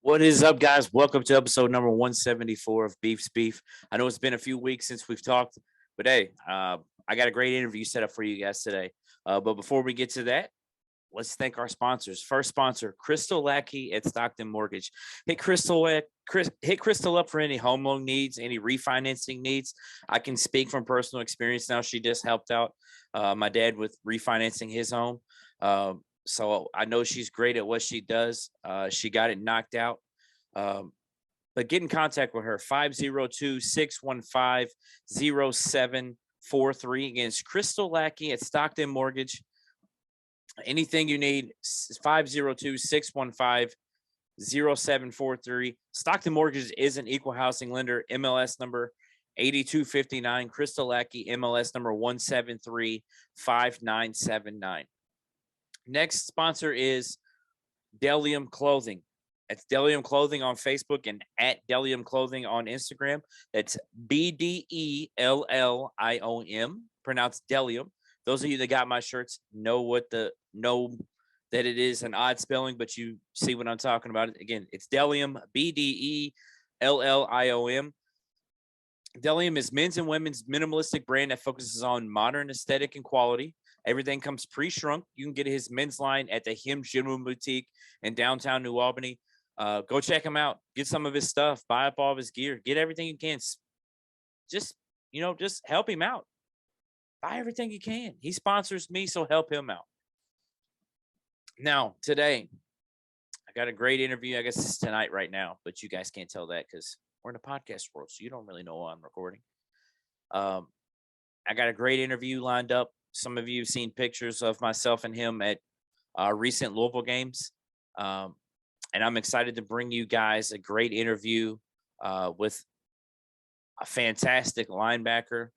What is up, guys? Welcome to episode number 174 of Beef's Beef. I know it's been a few weeks since we've talked, but hey, I got a great interview set up for you guys today. But before we get to that, let's thank our sponsors. First sponsor, Crystal Lackey at Stockton Mortgage. Hit Crystal up for any home loan needs, any refinancing needs. I can speak from personal experience now. She just helped out my dad with refinancing his home. So I know she's great at what she does. She got it knocked out. But get in contact with her, 502-615-0743. Against Crystal Lackey at Stockton Mortgage. Anything you need, 502-615-0743. Stockton Mortgage is an equal housing lender, MLS number 8259. Crystal Lackey, MLS number 173-5979. Next sponsor is Delium Clothing. It's Delium Clothing on Facebook and at Delium Clothing on Instagram. That's BDELLIOM, pronounced Delium. Those of you that got my shirts know that it is an odd spelling, but you see what I'm talking about. Again, it's Delium, BDELLIOM. Delium is men's and women's minimalistic brand that focuses on modern aesthetic and quality. Everything comes pre-shrunk. You can get his men's line at the Him Gym Boutique in downtown New Albany. Go check him out. Get some of his stuff. Buy up all of his gear. Get everything you can. Just help him out. Buy everything you can. He sponsors me, so help him out. Now, today, I got a great interview. I guess it's tonight right now, but you guys can't tell that because we're in a podcast world, so you don't really know while I'm recording. I got a great interview lined up. Some of you have seen pictures of myself and him at recent Louisville games. And I'm excited to bring you guys a great interview with a fantastic linebacker,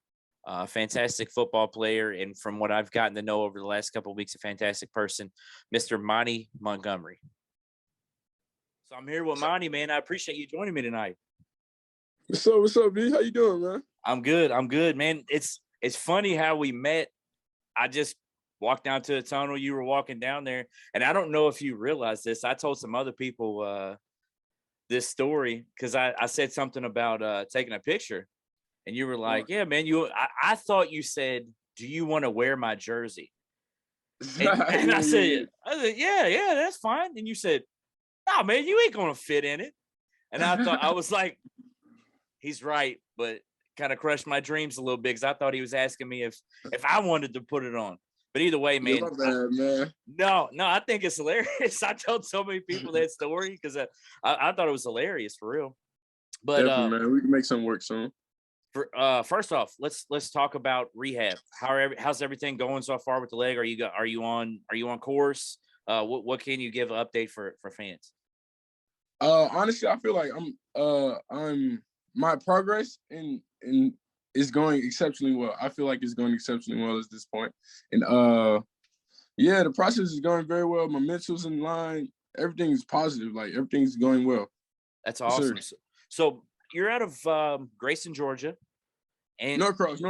a fantastic football player, and from what I've gotten to know over the last couple of weeks, a fantastic person, Mr. Monty Montgomery. So I'm here with Monty, man. I appreciate you joining me tonight. What's up, B? How you doing, man? I'm good, man. It's funny how we met. I just walked down to the tunnel. You were walking down there. And I don't know if you realize this. I told some other people this story because I said something about taking a picture. And you were like, yeah, man, I thought you said, do you want to wear my jersey? And I said, yeah, that's fine. And you said, no, man, you ain't going to fit in it. And I was like, he's right. But kind of crushed my dreams a little bit because I thought he was asking me if I wanted to put it on. But either way, man. Man. No, I think it's hilarious. I told so many people that story because I thought it was hilarious for real. But man, we can make some work soon. First off, let's talk about rehab. How's everything going so far with the leg? Are you on course? What can you give an update for fans? Honestly, I feel like I'm my progress in is going exceptionally well. I feel like it's going exceptionally well at this point. And the process is going very well. My mental's in line. Everything is positive. Like everything's going well. That's awesome. Yes, so you're out of Grayson, Georgia. And Norcross.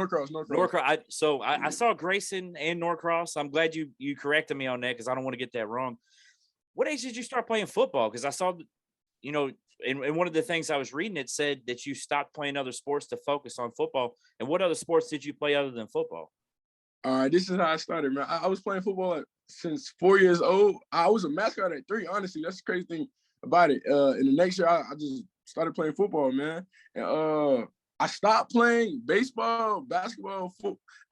I saw Grayson and Norcross. I'm glad you corrected me on that because I don't want to get that wrong. What age did you start playing football? Because I saw, and one of the things I was reading, it said that you stopped playing other sports to focus on football. And what other sports did you play other than football? This is how I started, man. I was playing football since 4 years old. I was a mascot at 3, honestly. That's the crazy thing about it. In the next year, I just started playing football, man. And I stopped playing baseball, basketball,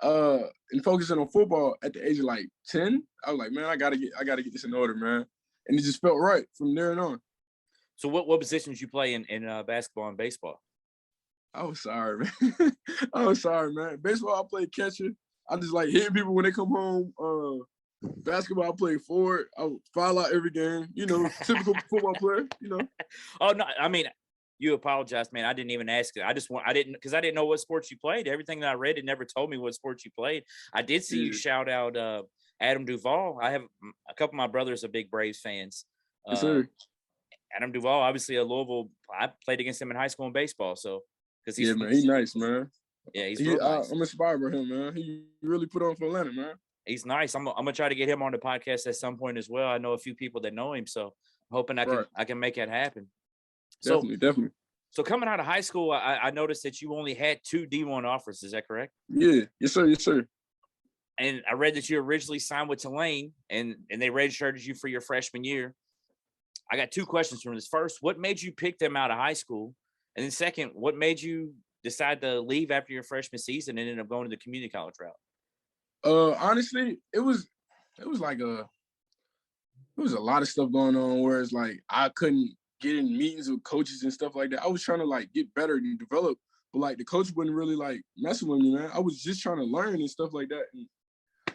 and focusing on football at the age of like 10. I was like, man, I gotta get this in order, man. And it just felt right from there and on. So what positions you play in basketball and baseball? I'm sorry, man. Baseball, I play catcher. I just like hitting people when they come home. Basketball, I play forward. I foul out every game. Typical football player. Oh no, I mean, you apologize, man. I didn't even ask it. I didn't know what sports you played. Everything that I read, it never told me what sports you played. I did see you shout out Adam Duvall. I have a couple of my brothers are big Braves fans. Yes, sir. Adam Duvall, obviously a Louisville. I played against him in high school in baseball, so because he's nice, man. Yeah, he's real nice. I'm inspired by him, man. He really put on for Atlanta, man. He's nice. I'm gonna try to get him on the podcast at some point as well. I know a few people that know him, so I'm hoping I can make that happen. So, Definitely. so coming out of high school, I noticed that you only had 2 D1 offers. Is that correct? Yeah, yes sir, yes sir. And I read that you originally signed with Tulane, and they redshirted you for your freshman year. I got 2 questions from this. First, what made you pick them out of high school? And then second, what made you decide to leave after your freshman season and ended up going to the community college route? Honestly, it was like there was a lot of stuff going on where it's like I couldn't get in meetings with coaches and stuff like that. I was trying to like get better and develop, but like the coach wouldn't really like messing with me, man. I was just trying to learn and stuff like that. And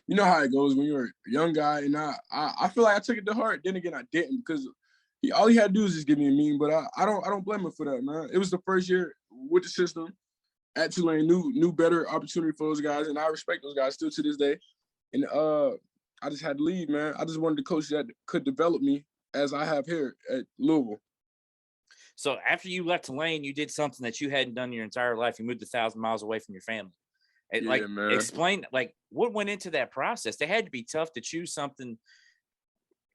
you know how it goes when you're a young guy, and I feel like I took it to heart. Then again, I didn't because all he had to do was just give me a meeting. But I don't blame him for that, man. It was the first year with the system at Tulane, new better opportunity for those guys, and I respect those guys still to this day. And I just had to leave, man. I just wanted a coach that could develop me as I have here at Louisville. So after you left Tulane, you did something that you hadn't done your entire life. You moved 1,000 miles away from your family. Yeah, man. Explain like what went into that process. They had to be tough to choose something.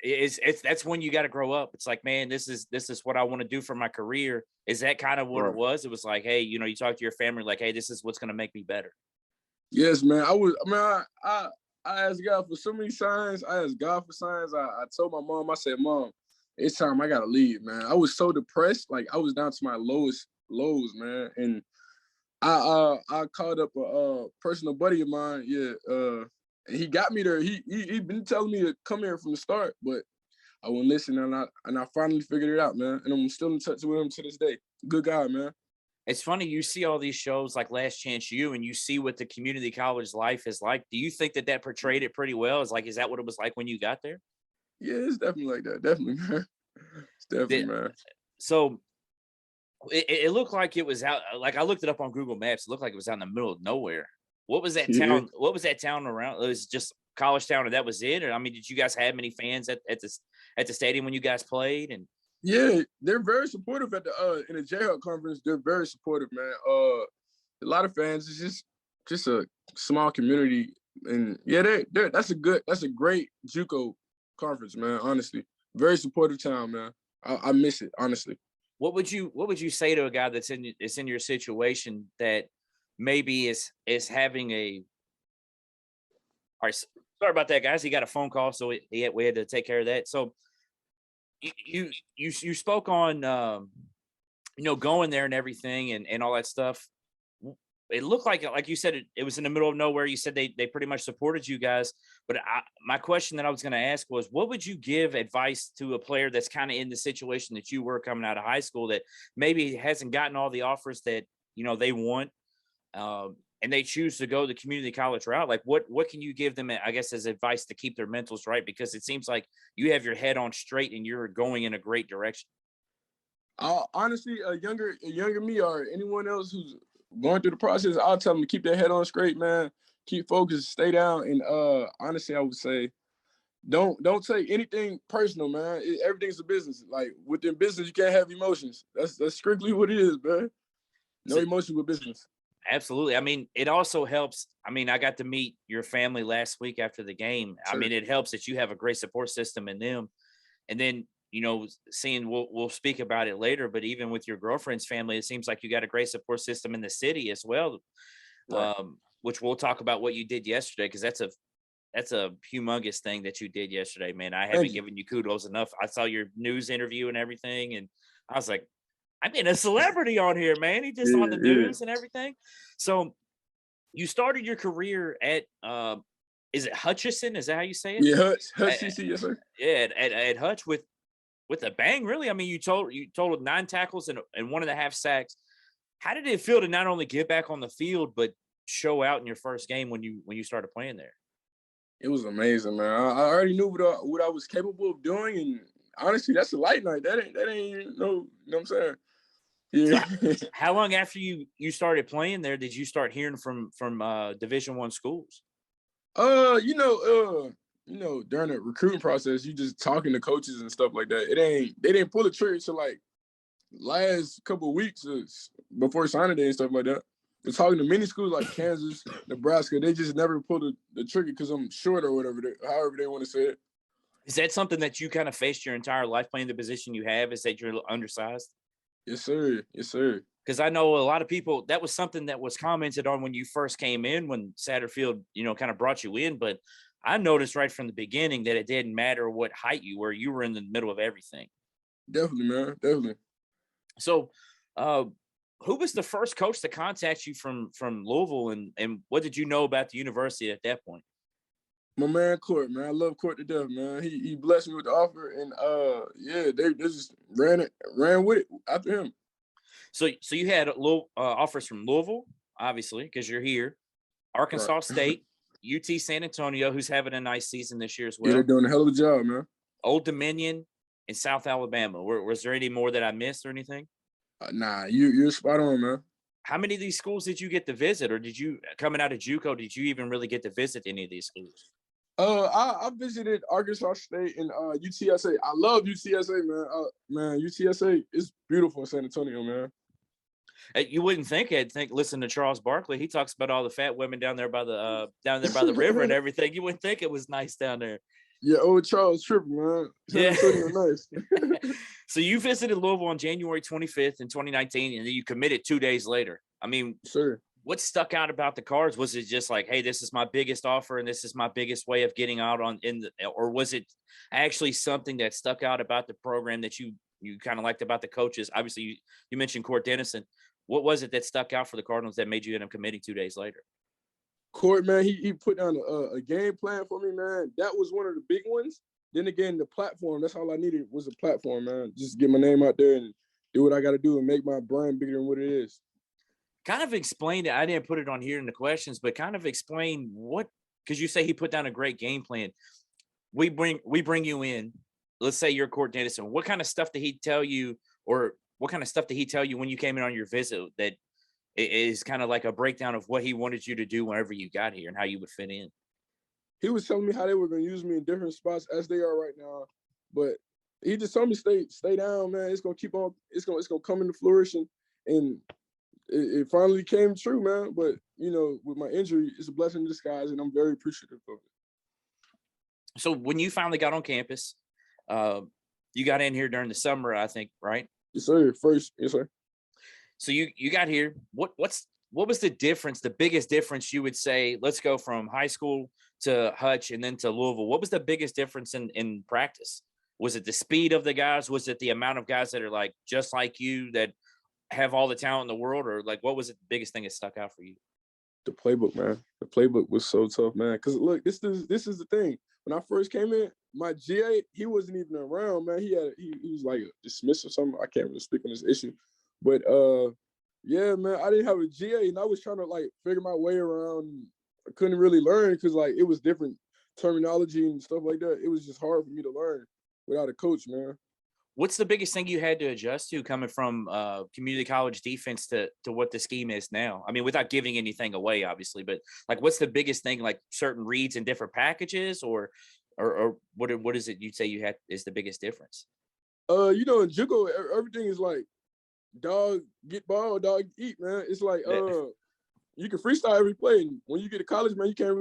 It's that's when you got to grow up. It's like, man, this is what I want to do for my career. Is that kind of what it was? It was like, hey, you talk to your family, like, hey, this is what's going to make me better. Yes, man. I asked God for so many signs. I asked God for signs. I told my mom, I said, Mom, it's time I gotta leave, man. I was so depressed, like I was down to my lowest lows, man. And I called up a personal buddy of mine, and he got me there. He been telling me to come here from the start, but I wouldn't listen, and I finally figured it out, man. And I'm still in touch with him to this day. Good guy, man. It's funny, you see all these shows like Last Chance U, and you see what the community college life is like. Do you think that portrayed it pretty well? Is that what it was like when you got there? Yeah, it's definitely like that. Definitely, man. It's definitely, man. So it looked like it was out. Like I looked it up on Google Maps. It looked like it was out in the middle of nowhere. What was that Yeah. town? What was that town around? It was just college town, and that was it. Or I mean, did you guys have many fans at the stadium when you guys played? And Yeah, they're very supportive at the in the Jayhawk conference. They're very supportive, man. A lot of fans. It's just a small community, and yeah, that's a great JUCO conference, man. Honestly, very supportive town, man. I miss it, honestly. what would you say to a guy that's in your situation that maybe is having a all right, sorry about that, guys. He got a phone call, so we had to take care of that. So you spoke on going there and everything and all that stuff. It looked like you said it was in the middle of nowhere. You said they pretty much supported you guys. But my question that I was going to ask was, what would you give advice to a player that's kind of in the situation that you were coming out of high school that maybe hasn't gotten all the offers that they want, and they choose to go the community college route? Like what can you give them, I guess, as advice to keep their mentals right? Because it seems like you have your head on straight and you're going in a great direction. Honestly, a younger me or anyone else who's going through the process, I'll tell them to keep their head on straight, man. Keep focused, stay down, and honestly, I would say don't take anything personal, man. Everything's a business. Like within business, you can't have emotions. That's strictly what it is, man. No emotion with business. Absolutely. I mean, it also helps. I mean, I got to meet your family last week after the game. Sure. I mean, it helps that you have a great support system in them. And then, seeing we'll speak about it later, but even with your girlfriend's family, it seems like you got a great support system in the city as well. Right. Which we'll talk about what you did yesterday, because that's a humongous thing that you did yesterday, man. I haven't given you kudos enough. I saw your news interview and everything, and I was like, I mean, a celebrity on here, man. He just on the news and everything. So you started your career at is it Hutchison? Is that how you say it? Yeah, Hutch CC, yes, sir. Yeah, at Hutch with a bang, really. I mean, you totaled 9 tackles and 1.5 sacks. How did it feel to not only get back on the field but show out in your first game when you started playing there? It was amazing, man. I already knew what I was capable of doing, and honestly, that's a light night. That ain't no, you know what I'm saying? Yeah. So how long after you started playing there did you start hearing from Division I schools? During the recruiting process, you just talking to coaches and stuff like that. They didn't pull the trigger till like last couple of weeks before signing day and stuff like that. They're talking to many schools like Kansas, Nebraska. They just never pulled the trigger because I'm short or whatever, however they want to say it. Is that something that you kind of faced your entire life playing the position you have? Is that you're undersized? Yes, sir. Yes, sir. Because I know a lot of people, that was something that was commented on when you first came in, when Satterfield, kind of brought you in. But I noticed right from the beginning that it didn't matter what height you were in the middle of everything. Definitely, man. Definitely. So, who was the first coach to contact you from Louisville, and what did you know about the university at that point? My man Court, man. I love Court to death, man. He blessed me with the offer, and yeah, they just ran with it after him. So you had offers from Louisville, obviously, because you're here, Right. Arkansas State, UT San Antonio, who's having a nice season this year as Yeah, they're well, doing a hell of a job, man. Old Dominion, and South Alabama. Was there any more that I missed or anything? Nah, you're spot on, man. How many of these schools did you get to visit, or did you, coming out of JUCO, did you even really get to visit any of these schools? I visited Arkansas State and UTSA. I love UTSA, man. Man, UTSA is beautiful in San Antonio, man. You wouldn't think it. Listen to Charles Barkley. He talks about all the fat women down there by the river and everything. You wouldn't think it was nice down there. Yeah, old Charles tripping, man. Yeah. Nice. So you visited Louisville on January 25th in 2019, and then you committed 2 days later. I mean, sir, what stuck out about the Cards? Was it just like, hey, this is my biggest offer and this is my biggest way of getting out or was it actually something that stuck out about the program that you kind of liked about the coaches? Obviously, you mentioned Court Dennison. What was it that stuck out for the Cardinals that made you end up committing 2 days later? Court, man, he put down a game plan for me, man. That was one of the big ones. Then again, the platform, that's all I needed was a platform, man. Just get my name out there and do what I got to do and make my brand bigger than what it is. Kind of explain it. I didn't put it on here in the questions, but kind of explain what, because you say he put down a great game plan. We bring you in. Let's say you're Court Dennison. What kind of stuff did he tell you, or what kind of stuff did he tell you when you came in on your visit that is kind of like a breakdown of what he wanted you to do whenever you got here and how you would fit in? He was telling me how they were going to use me in different spots as they are right now, but he just told me stay down, man. It's gonna keep on. It's gonna come into flourishing, and it finally came true, man. But with my injury, it's a blessing in disguise, and I'm very appreciative of it. So when you finally got on campus, you got in here during the summer, I think, right? Yes, sir. Yes, sir. So you got here. What was the difference? The biggest difference you would say? Let's go from high school to Hutch and then to Louisville. What was the biggest difference in practice? Was it the speed of the guys? Was it the amount of guys that are like just like you that have all the talent in the world, or like what was the biggest thing that stuck out for you? The playbook, man. The playbook was so tough, man. Because look, this is the thing. When I first came in, my GA, he wasn't even around, man. He was like dismissed or something. I can't really speak on this issue, but yeah, man, I didn't have a GA, and I was trying to like figure my way around. I couldn't really learn because like it was different terminology and stuff like that. It was just hard for me to learn without a coach, man. What's the biggest thing you had to adjust to coming from community college defense to what the scheme is now? I mean, without giving anything away, obviously, but like, what's the biggest thing? Like certain reads in different packages, or what is it you'd say you had is the biggest difference? In JUCO, everything is like dog get ball, dog eat, man. It's like you can freestyle every play. And when you get to college, man, you can't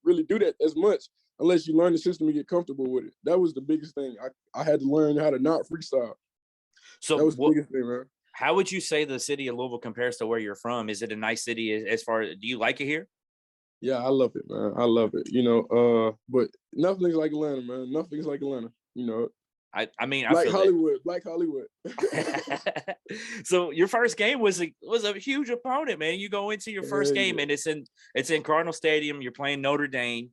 really do that as much unless you learn the system and get comfortable with it. That was the biggest thing. I had to learn how to not freestyle. So that was the biggest thing, man. How would you say the city of Louisville compares to where you're from? Is it a nice city as far as, do you like it here? Yeah, I love it, man. I love it. But nothing's like Atlanta, man. Nothing's like Atlanta. I mean, I feel Hollywood, Black Hollywood. So your first game was a huge opponent, man. You go into your first game and it's in Cardinal Stadium. You're playing Notre Dame.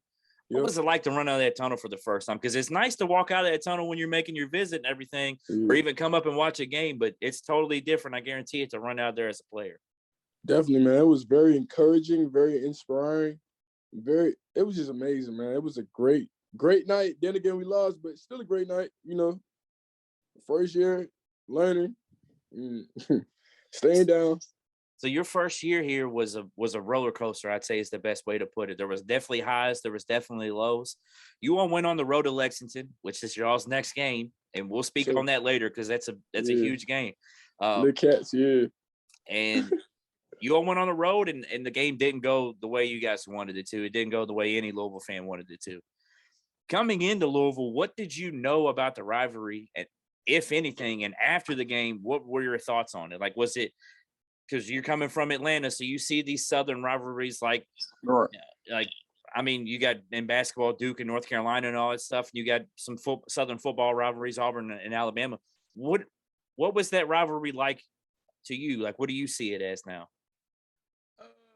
What was it like to run out of that tunnel for the first time? Because it's nice to walk out of that tunnel when you're making your visit and everything, or even come up and watch a game, but it's totally different. I guarantee it, to run out there as a player. Definitely, man. It was very encouraging, very inspiring. It was just amazing, man. It was a great night. Then again, we lost, but still a great night. First year, learning, staying down. So your first year here was a roller coaster, I'd say is the best way to put it. There was definitely highs, there was definitely lows. You all went on the road to Lexington, which is y'all's next game, and we'll speak on that later because that's a huge game. The Cats, yeah. And you all went on the road, and the game didn't go the way you guys wanted it to. It didn't go the way any Louisville fan wanted it to. Coming into Louisville, what did you know about the rivalry if anything? And after the game, what were your thoughts on it? Like, was it because you're coming from Atlanta, so you see these Southern rivalries Right. like I mean, you got in basketball Duke and North Carolina and all that stuff, and you got some Southern football rivalries, Auburn and Alabama. What was that rivalry like to you? Like, what do you see it as now?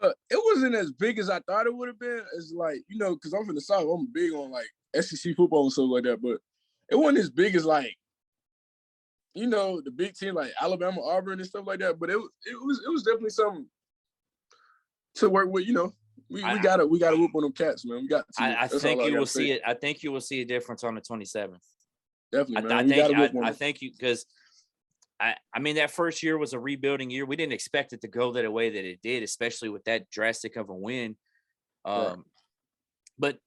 It wasn't as big as I thought it would have been. It's like, because I'm from the South, I'm big on like SEC football and stuff like that, but it wasn't as big as like, the big team like Alabama, Auburn and stuff like that. But it was definitely something to work with. We gotta whoop on them cats, man. We got to. I think you will see it. I think you will see a difference on the 27th. Definitely, man. I think you because I mean that first year was a rebuilding year. We didn't expect it to go that way that it did, especially with that drastic of a win. Right. But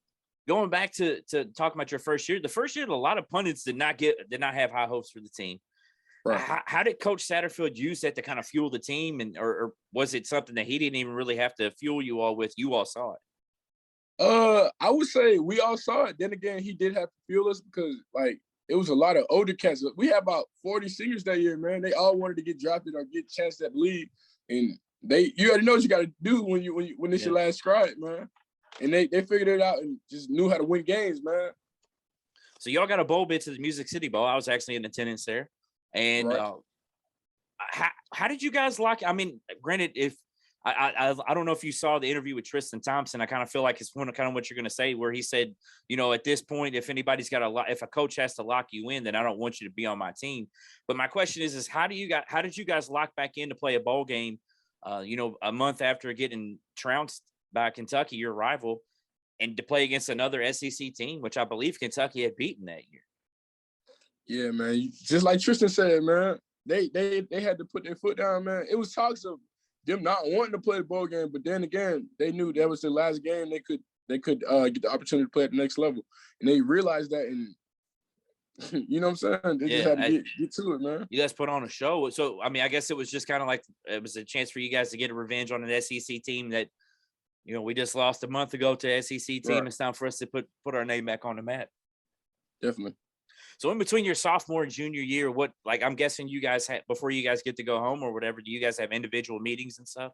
going back to talking about your first year, the first year a lot of pundits did not have high hopes for the team. Right. How did Coach Satterfield use that to kind of fuel the team, and or was it something that he didn't even really have to fuel you all with? You all saw it. I would say we all saw it. Then again, he did have to fuel us because like it was a lot of older cats. We had about 40 seniors that year, man. They all wanted to get drafted or get a chance at the league, and you already know what you got to do when it's your last stride, man. And they figured it out and just knew how to win games, man. So y'all got a bowl bid to the Music City Bowl. I was actually in attendance there. And right. How did you guys lock? I mean, granted, if I don't know if you saw the interview with Tristan Thompson, I kind of feel like it's kind of what you're going to say, where he said, at this point, if anybody's got if a coach has to lock you in, then I don't want you to be on my team. But my question is how did you guys lock back in to play a bowl game? A month after getting trounced by Kentucky, your rival, and to play against another SEC team, which I believe Kentucky had beaten that year. Yeah, man. Just like Tristan said, man, they had to put their foot down, man. It was talks of them not wanting to play the bowl game, but then again, they knew that was the last game they could get the opportunity to play at the next level, and they realized that. And you know what I'm saying? They just had to get to it, man. You guys put on a show, so I mean, I guess it was just kind of like it was a chance for you guys to get a revenge on an SEC team that we just lost a month ago to an SEC team. Right. It's time for us to put our name back on the map. Definitely. So in between your sophomore and junior year, I'm guessing you guys before you guys get to go home or whatever, do you guys have individual meetings and stuff?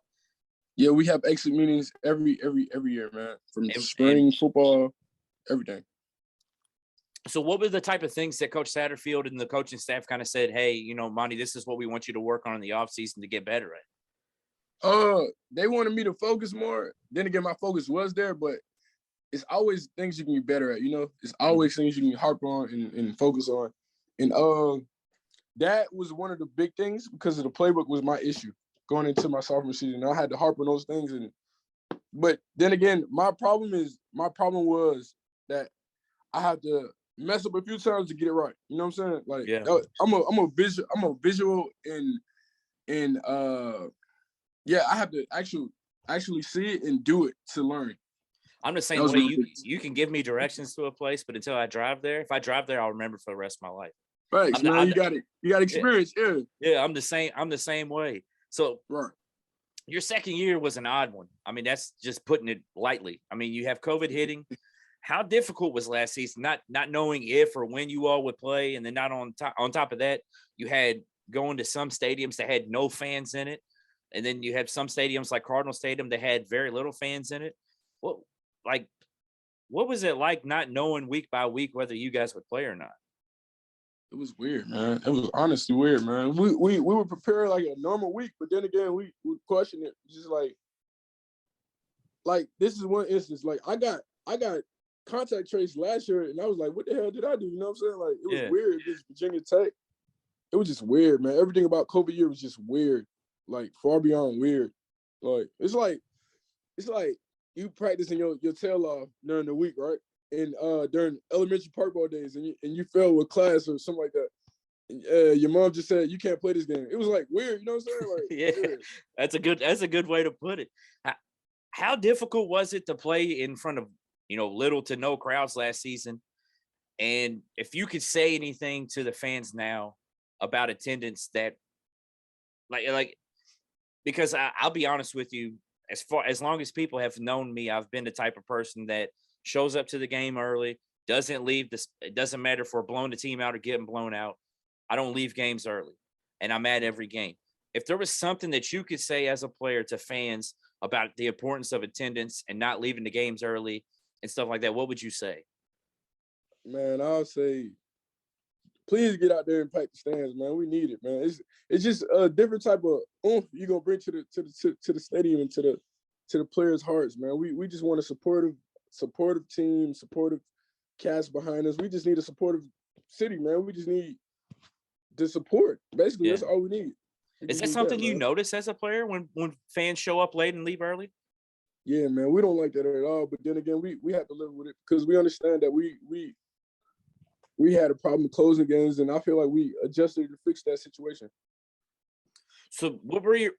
Yeah, we have exit meetings every year, man. From spring football, everything. So what were the type of things that Coach Satterfield and the coaching staff kind of said, hey, Monty, this is what we want you to work on in the offseason to get better at? They wanted me to focus more. Then again, my focus was there, but it's always things you can be better at, It's always things you can harp on and focus on. And that was one of the big things because of the playbook was my issue going into my sophomore season. I had to harp on those things. But then again, my problem was that I had to mess up a few times to get it right. You know what I'm saying? Like, yeah. I'm a visual and I have to actually see it and do it to learn. I'm the same way. You can give me directions to a place, but until I drive there, if I drive there, I'll remember for the rest of my life. Right, man. You got experience. Yeah. Yeah, I'm the same way. So right. Your second year was an odd one. I mean, that's just putting it lightly. I mean, you have COVID hitting. How difficult was last season? Not knowing if or when you all would play, and then not on top of that, you had going to some stadiums that had no fans in it, and then you had some stadiums like Cardinal Stadium that had very little fans in it. What was it like not knowing week by week whether you guys would play or not? It was weird, man. It was honestly weird, man. We were prepared like a normal week, but then again, we questioned it. Just like this is one instance. Like I got contact traced last year, and I was like, what the hell did I do? You know what I'm saying? Like it was weird. This Virginia Tech, it was just weird, man. Everything about COVID year was just weird, like far beyond weird. Like it's like you practicing your tail off during the week, right? And during elementary park ball days, and you fail with class or something like that. And, your mom just said you can't play this game. It was like weird, you know what I'm saying? Like, yeah, weird. That's a good way to put it. How difficult was it to play in front of little to no crowds last season? And if you could say anything to the fans now about attendance, that like because I'll be honest with you, as long as people have known me, I've been the type of person that shows up to the game early, doesn't leave. It doesn't matter if we're blowing the team out or getting blown out. I don't leave games early, and I'm at every game. If there was something that you could say as a player to fans about the importance of attendance and not leaving the games early and stuff like that, what would you say? Man, I'll say, please get out there and pack the stands, man. We need it, man. It's just a different type of oomph you gonna bring to the stadium and to the players' hearts, man. We just want a supportive team, supportive cast behind us. We just need a supportive city, man. We just need the support. Basically, that's all we need. Is that something you notice as a player when fans show up late and leave early? Yeah, man, we don't like that at all. But then again, we have to live with it because we understand that we had a problem closing games, and I feel like we adjusted to fix that situation. So what were your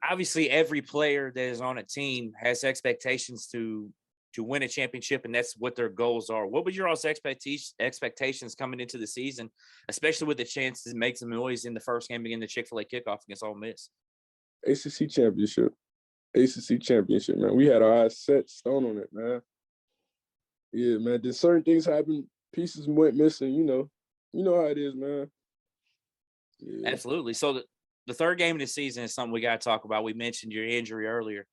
obviously every player that is on a team has expectations to win a championship, and that's what their goals are. What were your all's expectations coming into the season, especially with the chance to make some noise in the first game against the Chick-fil-A kickoff against Ole Miss? ACC championship, man. We had our eyes set, stone on it, man. Yeah, man. Then certain things happened, pieces went missing. You know how it is, man. Yeah. Absolutely. So the third game of the season is something we got to talk about. We mentioned your injury earlier.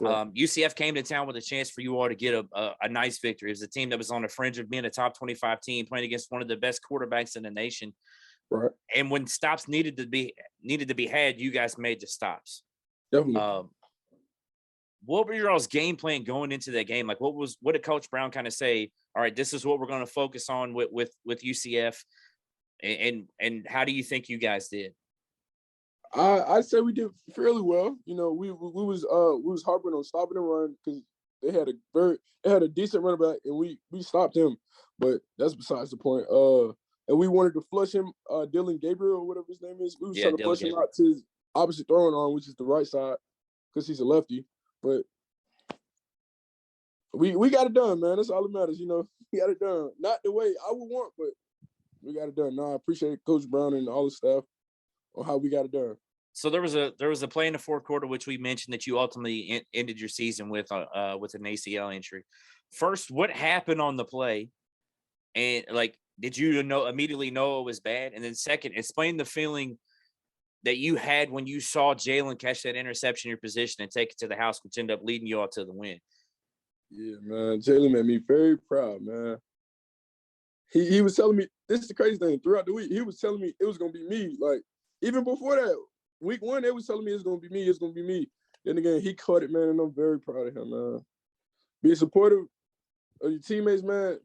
Yeah. UCF came to town with a chance for you all to get a nice victory. It was a team that was on the fringe of being a top 25 team, playing against one of the best quarterbacks in the nation. Right. And when stops needed to be had, you guys made the stops. Definitely. What were your all's game plan going into that game? Like, what did Coach Brown kind of say? All right, this is what we're going to focus on with UCF, and how do you think you guys did? I'd say we did fairly well. You know, we was harping on stopping the run because they had a decent running back, and we stopped him. But that's besides the point. And we wanted to flush him, Dylan Gabriel or whatever his name is. We was trying to flush him out to his opposite throwing arm, which is the right side, because he's a lefty. But we got it done, man. That's all that matters, you know. We got it done. Not the way I would want, but we got it done. No, I appreciate Coach Brown and all the staff on how we got it done. So there was a play in the fourth quarter, which we mentioned that you ultimately ended your season with an ACL injury. First, what happened on the play? And did you immediately know it was bad? And then second, explain the feeling that you had when you saw Jalen catch that interception in your position and take it to the house, which ended up leading you all to the win. Yeah, man. Jalen made me very proud, man. He was telling me, this is the crazy thing, throughout the week, he was telling me it was going to be me. Like, even before that, week one, they was telling me it's going to be me. Then again, he caught it, man, and I'm very proud of him, man. Being supportive of your teammates, man,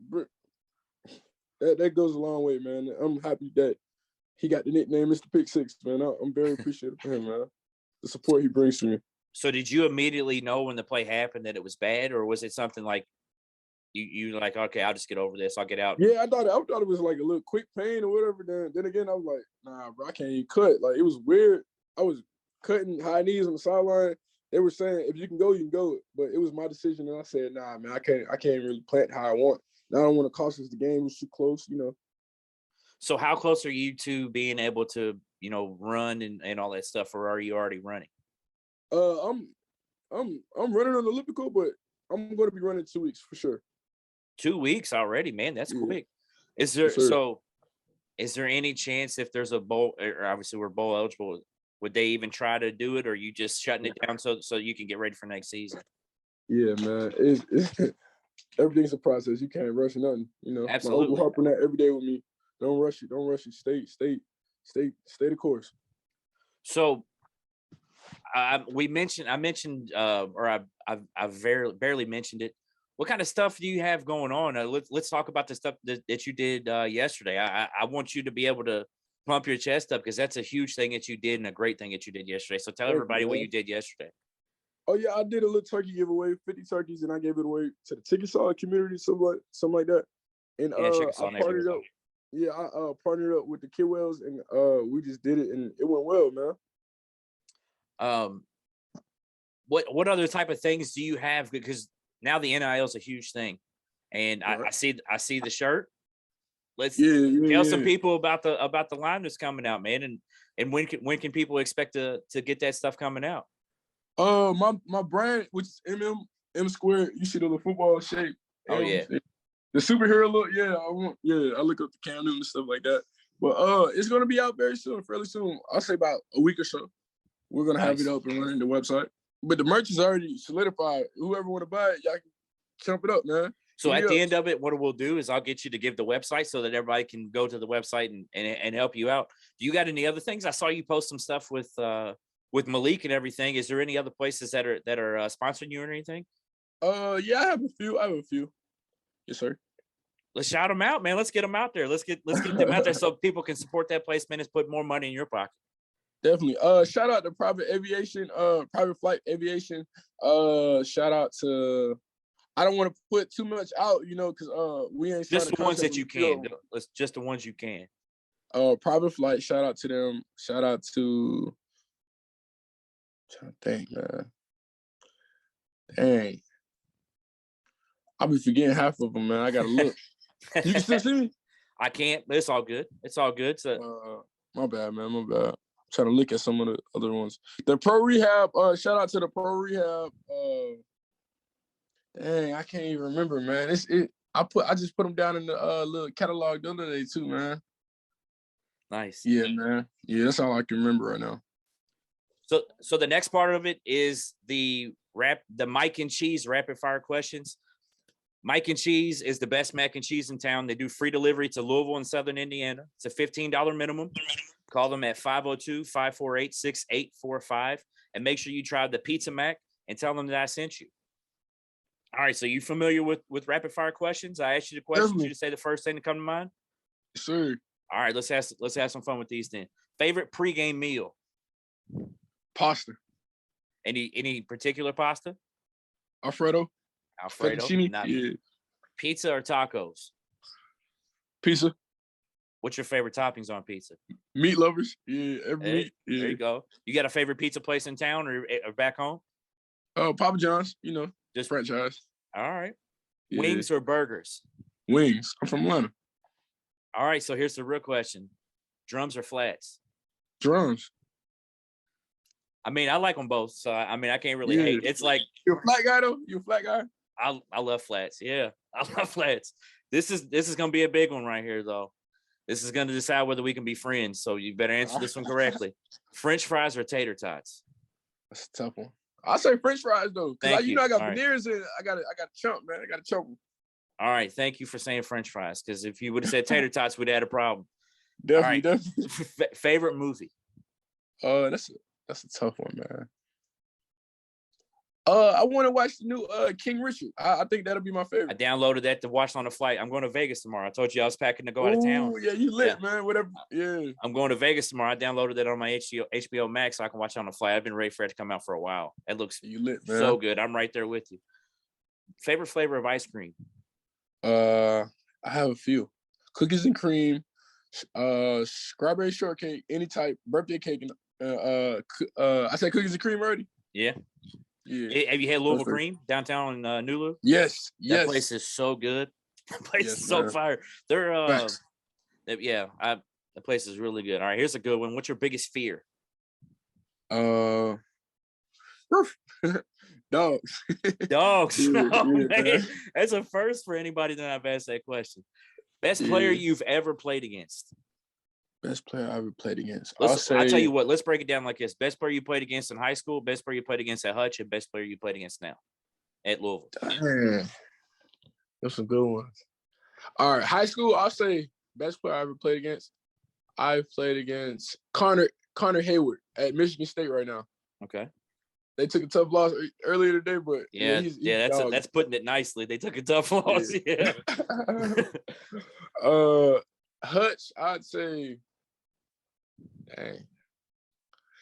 that goes a long way, man. I'm happy that he got the nickname Mr. Pick Six, man. I'm very appreciative of him, man. The support he brings to me. So did you immediately know when the play happened that it was bad, or was it something like you like, okay, I'll just get over this, I'll get out? Yeah, I thought it was like a little quick pain or whatever. Then again, I was like, nah, bro, I can't even cut. Like, it was weird. I was cutting high knees on the sideline. They were saying, if you can go, you can go. But it was my decision, and I said, nah, man, I can't really plant how I want. Now I don't want to cost us the game. It was too close, you know. So how close are you to being able to, run and all that stuff, or are you already running? I'm running on the elliptical, but I'm going to be running 2 weeks for sure. 2 weeks already, man. That's quick. Is there any chance if there's a bowl, or obviously we're bowl eligible, would they even try to do it, or are you just shutting it down so you can get ready for next season? Yeah, man. Everything's a process. You can't rush nothing. You know, absolutely. My uncle harping that every day with me. Don't rush it. Don't rush it. Stay the course. So, I mentioned, or I've barely mentioned it. What kind of stuff do you have going on? Let's talk about the stuff that you did yesterday. I want you to be able to pump your chest up because that's a huge thing that you did and a great thing that you did yesterday. So tell everybody what you did yesterday. Oh yeah, I did a little turkey giveaway, 50 turkeys, and I gave it away to the Chickasaw community, something like that. And I partnered up. Yeah, I partnered up with the Kidwells, and we just did it, and it went well, man. What other type of things do you have? Because now the NIL is a huge thing, and I see the shirt. Let's tell some people about the line that's coming out, man, and when can people expect to get that stuff coming out? My brand, which is M squared. You see the little football shape. Oh yeah. The superhero look, I look up to Cardinal and stuff like that. But it's gonna be out very soon, fairly soon. I'll say about a week or so. We're gonna have it up and running the website. But the merch is already solidified. Whoever want to buy it, y'all can jump it up, man. So at the end of it, what we'll do is I'll get you to give the website so that everybody can go to the website and help you out. Do you got any other things? I saw you post some stuff with Malik and everything. Is there any other places that are sponsoring you or anything? Yeah, I have a few. Yes, sir. Let's shout them out, man. Let's get them out there. Let's get them out there so people can support that place, man. It's put more money in your pocket. Definitely. Shout out to Private Flight Aviation. Shout out to, I don't want to put too much out, because we ain't just the ones that you can. Let's just the ones you can. Private Flight. Shout out to them. Shout out to. I'm trying to think, man. Dang. I'll be forgetting half of them, man. I gotta look. You can still see me? I can't, but it's all good. It's all good. So my bad, man. My bad. I'm trying to look at some of the other ones. The Pro Rehab. Shout out to the Pro Rehab. Dang, I can't even remember, man. I just put them down in the little catalog the other day too, man. Nice. Yeah, man. Yeah, that's all I can remember right now. So the next part of it is the Mike and Cheese rapid fire questions. Mike and Cheese is the best mac and cheese in town. They do free delivery to Louisville and Southern Indiana. It's a $15 minimum. Call them at 502-548-6845 and make sure you try the Pizza Mac and tell them that I sent you. All right, so you familiar with rapid fire questions? I asked you the questions. You just say the first thing that come to mind. Sure. All right, let's have some fun with these then. Favorite pregame meal? Pasta. Any particular pasta? Alfredo. Yeah. Pizza or tacos? Pizza. What's your favorite toppings on pizza? Meat lovers. Yeah, meat. Yeah. There you go. You got a favorite pizza place in town or back home? Papa John's, just franchise. All right. Yeah. Wings or burgers? Wings. I'm from Atlanta. All right, so here's the real question. Drums or flats? Drums. I mean, I like them both, so I can't really hate. It's like, you're a flat guy though. You a flat guy? I love flats. Yeah, I love flats. This is gonna be a big one right here, though. This is gonna decide whether we can be friends. So you better answer this one correctly. French fries or tater tots? That's a tough one. I'll say French fries though, because I got veneers and I got to chump, man. I got to chump them. All right, thank you for saying French fries, because if you would have said tater tots, we'd have had a problem. Definitely. Favorite movie? That's a tough one, man. I want to watch the new King Richard. I think that'll be my favorite. I downloaded that to watch on the flight. I'm going to Vegas tomorrow. I told you I was packing to go out of town. Oh, yeah, you lit, man. Whatever. Yeah. I'm going to Vegas tomorrow. I downloaded that on my HBO Max so I can watch it on the flight. I've been ready for it to come out for a while. It looks so good. I'm right there with you. Favorite flavor of ice cream? I have a few. Cookies and cream, strawberry shortcake, any type, birthday cake, and I said cookies and cream already. Yeah. Yeah. Have you had Louisville Cream downtown in Nulu? Yes. That place is so good. That place is so fire. They're the place is really good. All right, here's a good one. What's your biggest fear? Dogs. Dogs. Yeah, man. That's a first for anybody that I've asked that question. Best player you've ever played against? Best player I ever played against. I'll tell you what, let's break it down like this. Best player you played against in high school, best player you played against at Hutch, and best player you played against now at Louisville. Damn. Those some good ones. All right, high school, I'll say best player I ever played against. I've played against Connor Hayward at Michigan State right now. Okay. They took a tough loss earlier today, but he's that's putting it nicely. They took a tough loss. Yeah. Hutch, I'd say, dang.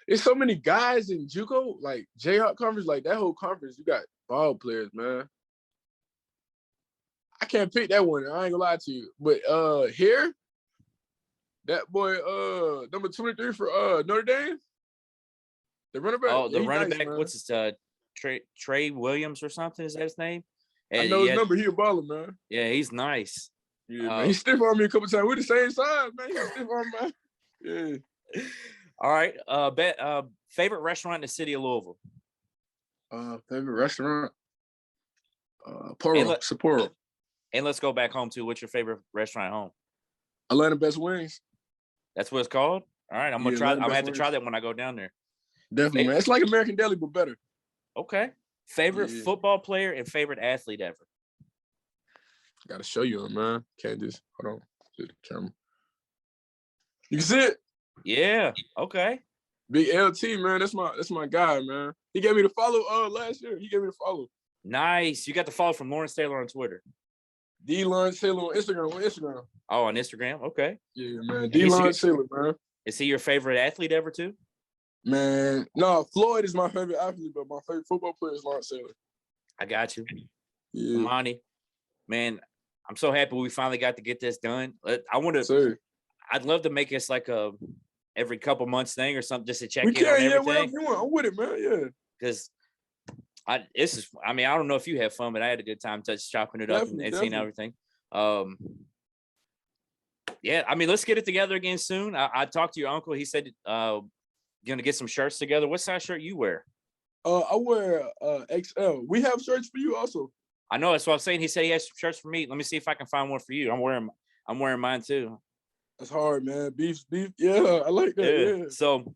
There's so many guys in JUCO, like Jayhawk conference, like that whole conference. You got ball players, man. I can't pick that one. I ain't gonna lie to you, but here, that boy, number 23 for Notre Dame. The running back. Oh, the running back. Man. What's his Trey Williams or something? Is that his name? And I know his number. He a baller, man. Yeah, he's nice. Yeah, man. He stiff on me a couple times. We're the same size, man. He's stiff on me. Yeah. All right. Favorite restaurant in the city of Louisville? Favorite restaurant? Sapporo. And let's go back home too. What's your favorite restaurant at home? Atlanta Best Wings. That's what it's called. All right, I'm gonna try. I'm gonna have to try wings. that when I go down there. Definitely, man. It's like American Deli, but better. Okay. Favorite football player and favorite athlete ever. Gotta show you him, man. Can't just hold on. See the camera. You can see it. Yeah. Okay. Big LT, man. That's my guy, man. He gave me the follow last year. He gave me the follow. Nice. You got the follow from Lawrence Taylor on Twitter. D. Lawrence Taylor on Instagram. Oh, on Instagram. Okay. Yeah, man. D. Lawrence Taylor, man. Is he your favorite athlete ever too? Man, no, Floyd is my favorite athlete, but my favorite football player is Lawrence Taylor. I got you. Yeah. Monty, man, I'm so happy we finally got to get this done. I'd love to make this like a every couple months thing or something just to check in on everything. Whatever you want. I'm with it, man. Yeah. Because I don't know if you have fun, but I had a good time chopping it up and seeing everything. Yeah, I mean, let's get it together again soon. I talked to your uncle. He said gonna get some shirts together. What size shirt you wear? I wear XL. We have shirts for you also. I know, that's what I'm saying. He said he has some shirts for me. Let me see if I can find one for you. I'm wearing mine too. That's hard, man. Beef. Yeah, I like that. Yeah. So,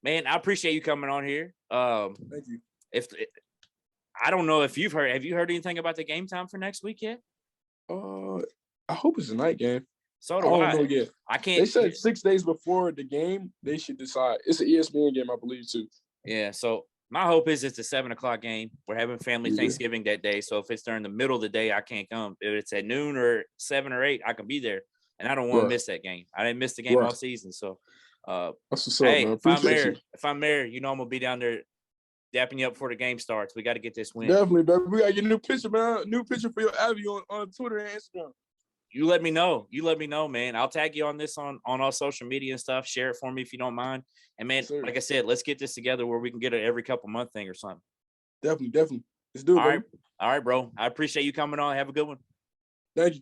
man, I appreciate you coming on here. Thank you. I don't know if have you heard anything about the game time for next week yet? I hope it's a night game. So do I. Don't know yet. I can't. They said 6 days before the game, they should decide. It's an ESPN game, I believe, too. Yeah. So my hope is it's a 7:00 game. We're having family Thanksgiving that day. So if it's during the middle of the day, I can't come. If it's at noon or 7 or 8, I can be there. And I don't want to miss that game. I didn't miss the game all season. So, that's what's up, hey, man. if I'm there, you know I'm gonna be down there dapping you up before the game starts. We got to get this win. Definitely, baby. We got your new picture, man. New picture for your Abby on Twitter and Instagram. You let me know. Man. I'll tag you on this on all social media and stuff. Share it for me if you don't mind. And man, like I said, let's get this together where we can get it every couple month thing or something. Definitely. Let's do it. All right, bro. I appreciate you coming on. Have a good one. Thank you.